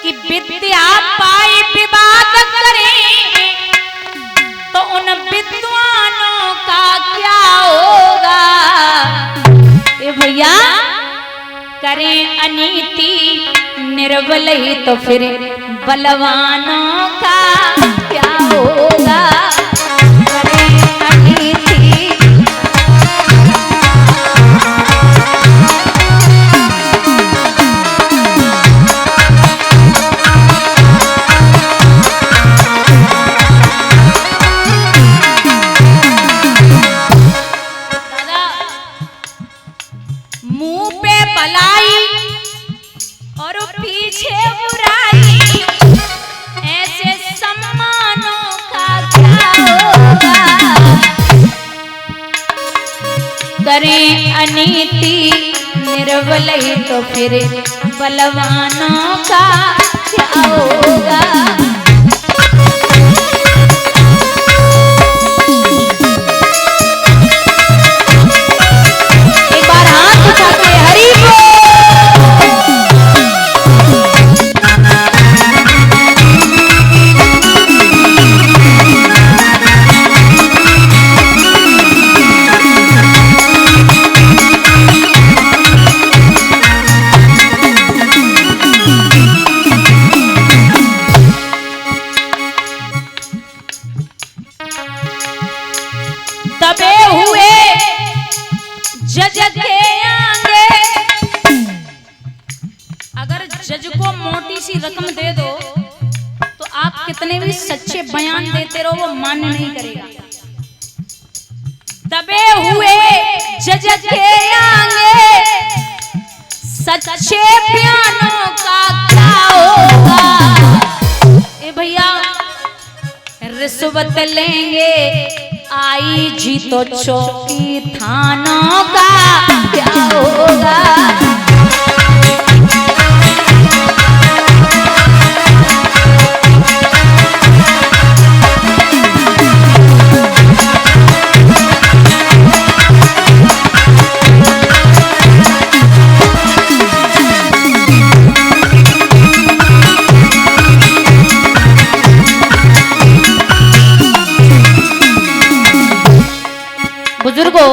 कि विद्या पाई विवाद करें तो उन विद्वानों का क्या होगा। ए भैया करें अनीति निर्बल ही तो फिर बलवानों का क्या होगा। करें अनीति करें अनीति निर्बल ही तो फिर बलवानों का क्या होगा। एक बार हाथ उठा के हरि बोल। दबे हुए जज के आगे अगर जज को मोटी सी रकम दे दो तो आप कितने भी सच्चे बयान देते रहो वो मान्य नहीं करेगा। दबे हुए जज के आगे सच्चे बयानों का क्या होगा। ए भैया रिश्वत लेंगे आई जी तो चौकी थानों का क्या होगा। बुजुर्गों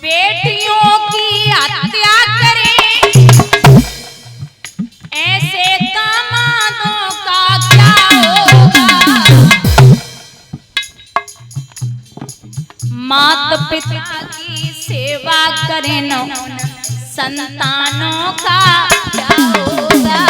बेटियों की हत्या करें ऐसे दामादों का क्या होगा। माता पिता की सेवा करें न संतानों का क्या होगा।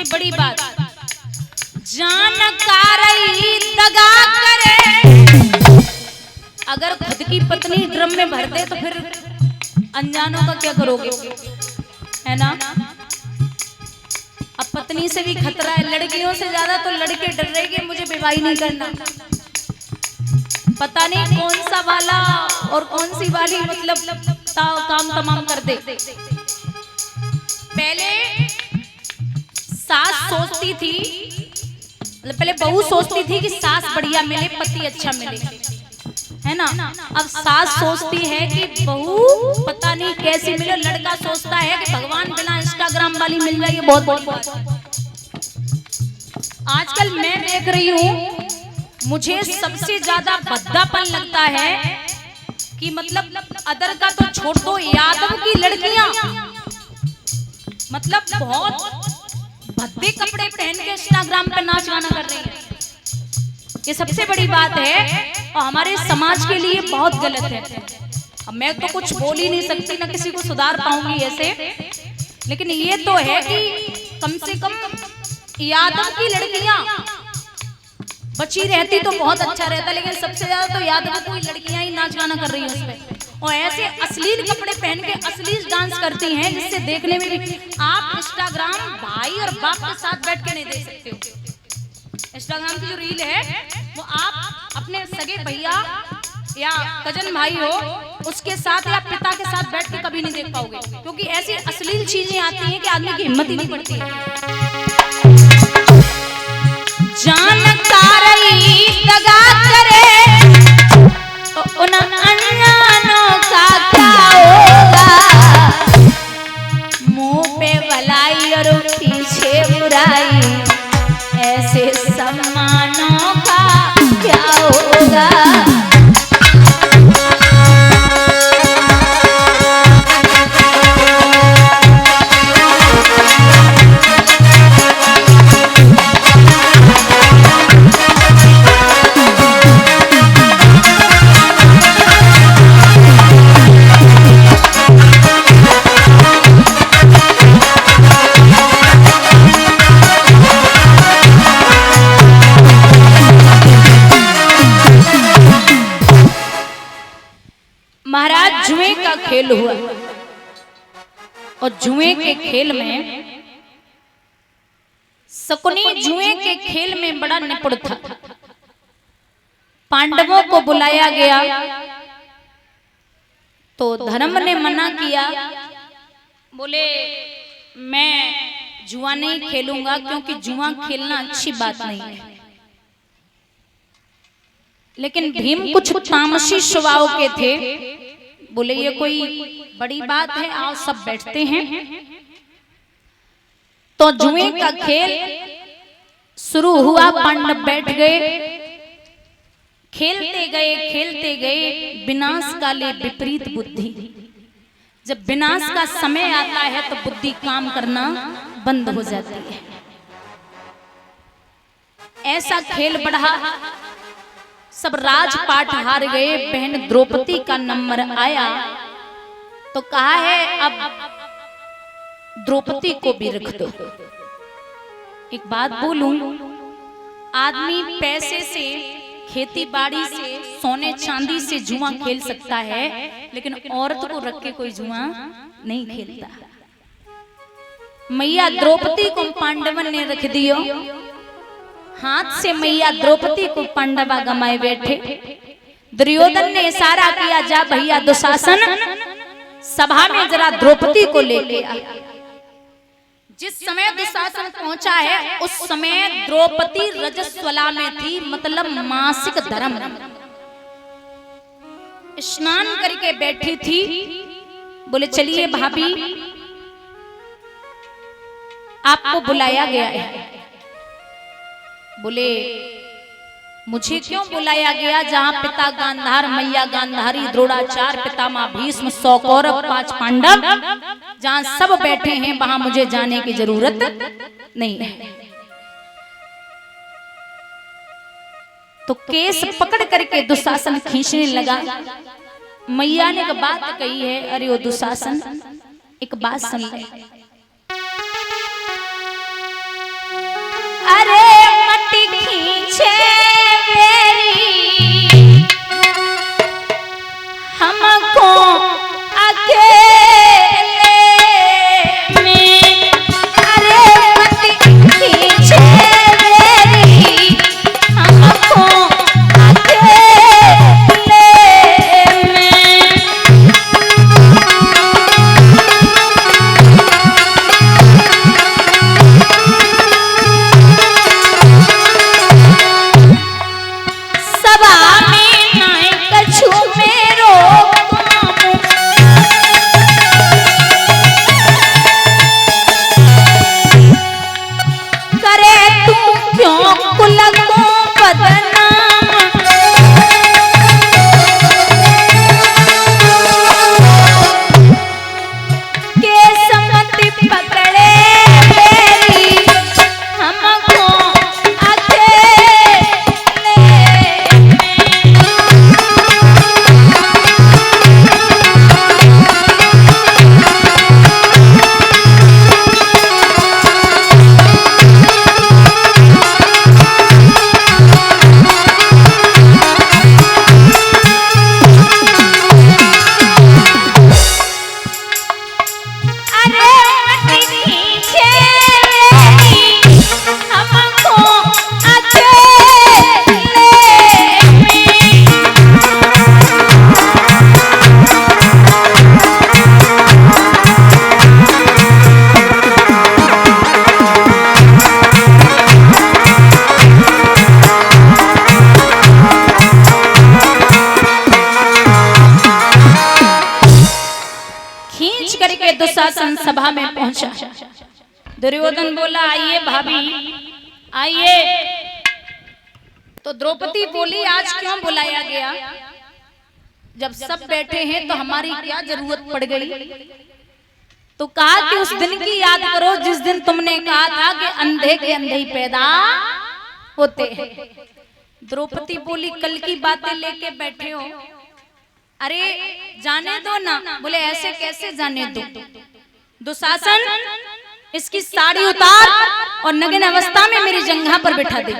बड़ी बात जानकारी दगा करे अगर खुद की पत्नी ड्रम में भर दे तो फिर अनजानों का क्या करोगे, है ना। अब पत्नी से भी खतरा है, लड़कियों से ज्यादा तो लड़के डर रहे कि मुझे विवाह नहीं करना। पता नहीं कौन सा वाला और कौन सी वाली मतलब काम तमाम कर दे। पहले सास सोचती थी, मतलब पहले बहू सोचती थी कि सास बढ़िया मिले, पति अच्छा मिले, है ना। अब सास सोचती है कि बहू पता नहीं कैसी मिले, लड़का सोचता है कि भगवान बिना इंस्टाग्राम वाली मिल जाए, ये बहुत बड़ी बात है। आजकल मैं देख रही हूँ, मुझे सबसे ज्यादा भद्दापन लगता है कि मतलब अदर का तो छोड़ दो, यादव की लड़कियां मतलब बहुत भद्दे कपड़े पहन के इंस्टाग्राम पर नाच गाना कर रही है। ये सबसे बड़ी बात है और हमारे समाज के लिए बहुत गलत है। अब मैं तो कुछ बोल ही नहीं सकती, ना किसी को सुधार पाऊंगी ऐसे, लेकिन ये तो है कि कम से कम यादव की लड़कियां बची रहती तो बहुत अच्छा रहता, लेकिन सबसे ज्यादा तो यादव की लड़कियां ही नाच गाना कर रही है उसमें, और ऐसे अश्लील कपड़े पहन के अश्लील डांस करती हैं जिससे देखने में भी आप इंस्टाग्राम भाई और बाप के साथ बैठ के नहीं देख सकते हो। इंस्टाग्राम की जो रील है वो आप अपने सगे भैया या कजन भाई हो उसके साथ या पिता के साथ बैठ कभी नहीं देख पाओगे, क्योंकि ऐसी अश्लील चीजें आती हैं कि आदमी की हिम्मत ही नहीं पड़ती है। जानकारी दगा करे तो उन अनजानों का क्या होगा, मुंह पे भलाई और पीछे बुराई, ऐसे सम्मानों का क्या होगा। महाराज जुए का खेल हुआ और जुए के खेल में शकुनी जुए के खेल में बड़ा निपुण था। पांडवों को बुलाया गया तो धर्म ने मना किया, बोले मैं जुआ नहीं खेलूंगा क्योंकि जुआ खेलना अच्छी बात नहीं है। लेकिन भीम कुछ तामसी स्वभाव के थे, बोले ये कोई बड़ी बात है, आओ सब बैठते हैं। तो जुए का खेल शुरू हुआ, पांडव बैठ गए, खेलते गए, विनाश काले विपरीत बुद्धि। जब विनाश का समय आता है तो बुद्धि काम करना बंद हो जाती है। ऐसा खेल बढ़ा, सब राजपाट हार गए। बहन द्रौपदी का नंबर आया तो कहा है अब द्रौपदी को भी रख दो। एक बात बोलूं, आदमी पैसे से, खेती बाड़ी से, सोने चांदी से जुआ खेल सकता है, लेकिन औरत को रख के कोई जुआ नहीं खेलता। मैया द्रौपदी को पांडवन ने रख दियो, हाथ से मैया द्रौपदी को पांडवा गमाए बैठे। दुर्योधन ने इशारा किया, जा भैया दुशासन सभा में जरा द्रौपदी को लेके आ। जिस समय दुशासन पहुंचा है उस समय द्रौपदी रजस्वला में थी, मतलब मासिक धर्म, स्नान करके बैठी थी। बोले चलिए भाभी आपको बुलाया गया है। बोले मुझे क्यों बुलाया गया, जहां पिता गांधार, मैया गांधारी, द्रोणाचार्य, पितामह भीष्म, 100 कौरव, 5 पांडव, जहां सब बैठे हैं वहां मुझे जाने की जरूरत नहीं है। तो केस पकड़ करके दुशासन खींचने लगा। मैया ने एक बात कही है, अरे वो दुशासन एक बात सुन ले। अरे मत खींचे मेरी हमको अकेले में, अरे मत खींचे मेरी हमको अकेले में। खींच करके दुशासन सभा में पहुंचा। दुर्योधन बोला आइए भाभी आइए। तो द्रौपदी बोली आज क्यों बुलाया गया, जब सब बैठे हैं तो हमारी क्या जरूरत पड़ गई। तो कहा कि उस दिन की याद करो जिस दिन तुमने कहा था कि अंधे के अंधे ही पैदा होते हैं। द्रौपदी बोली कल की बातें लेके बैठे हो, अरे जाने दो ना। बोले ऐसे कैसे जाने दो, दुशासन इसकी साड़ी उतार और नग्न अवस्था में मेरी जंघा पर बिठा दे।